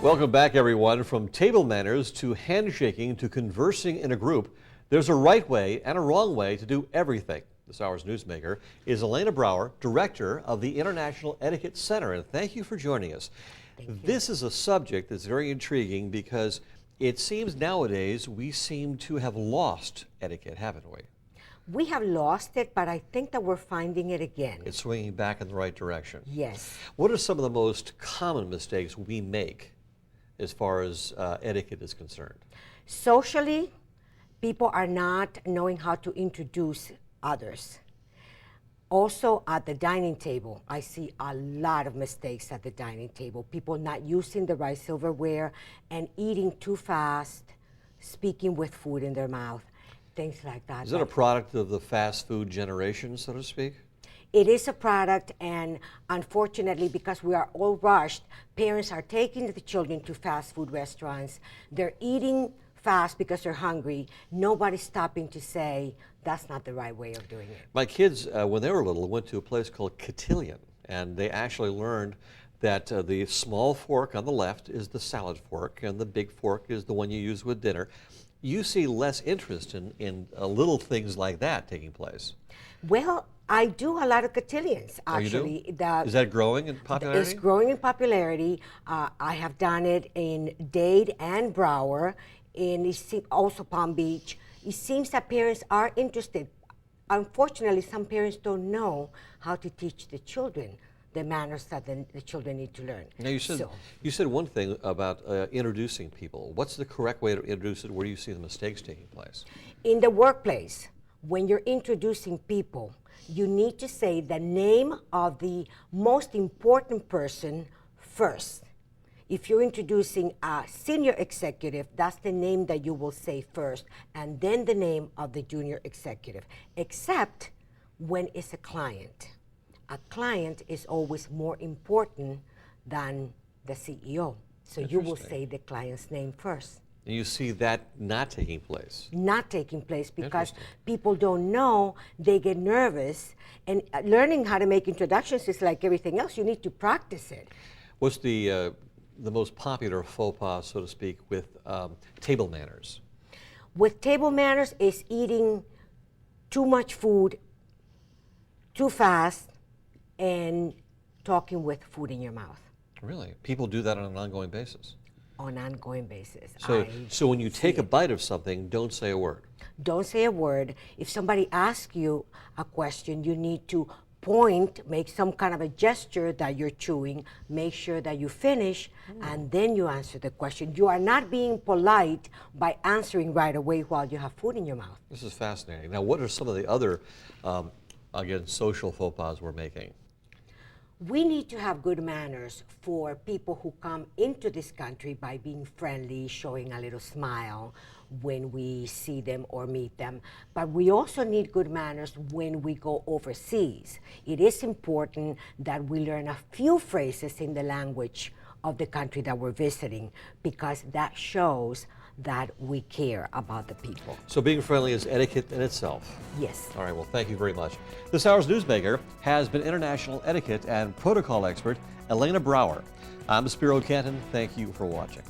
Welcome back, everyone. From table manners to handshaking to conversing in a group, there's a right way and a wrong way to do everything. This hour's newsmaker is Elena Brower, director of the International Etiquette Center, and thank you for joining us. This is a subject that's very intriguing because it seems nowadays we seem to have lost etiquette, haven't we? We have lost it, but I think that we're finding it again. It's swinging back in the right direction. Yes. What are some of the most common mistakes we make as far as etiquette is concerned? Socially, people are not knowing how to introduce others. Also, at the dining table, I see a lot of mistakes at the dining table. People not using the right silverware and eating too fast, speaking with food in their mouth, things like that. Is that a product of the fast food generation, so to speak? It is a product, and unfortunately, because we are all rushed, parents are taking the children to fast food restaurants. They're eating fast because they're hungry. Nobody's stopping to say, that's not the right way of doing it. My kids, when they were little, went to a place called Cotillion, and they actually learned that the small fork on the left is the salad fork, and the big fork is the one you use with dinner. You see less interest in little things like that taking place. Well, I do a lot of cotillions, actually. Oh, you do? Is that growing in popularity? It's growing in popularity. I have done it in Dade and Broward, and also Palm Beach. It seems that parents are interested. Unfortunately, some parents don't know how to teach the children the manners that the children need to learn. Now, you said one thing about introducing people. What's the correct way to introduce it? Where do you see the mistakes taking place? In the workplace, when you're introducing people, you need to say the name of the most important person first. If you're introducing a senior executive, that's the name that you will say first, and then the name of the junior executive, except when it's a client. A client is always more important than the CEO. So you will say the client's name first. And you see that not taking place? Not taking place because people don't know, they get nervous, and learning how to make introductions is like everything else. You need to practice it. What's the most popular faux pas, so to speak, with table manners? With table manners is eating too much food, too fast, and talking with food in your mouth. Really? People do that on an ongoing basis? On an ongoing basis. So when you take a bite of something, don't say a word? Don't say a word. If somebody asks you a question, you need to point, make some kind of a gesture that you're chewing, make sure that you finish, and then you answer the question. You are not being polite by answering right away while you have food in your mouth. This is fascinating. Now, what are some of the other, again, social faux pas we're making? We need to have good manners for people who come into this country by being friendly, showing a little smile when we see them or meet them. But we also need good manners when we go overseas. It is important that we learn a few phrases in the language of the country that we're visiting, because that shows that we care about the people. So being friendly is etiquette in itself? Yes. All right, well, thank you very much. This hour's newsmaker has been international etiquette and protocol expert Elena Brower. I'm Spiro Canton. Thank you for watching.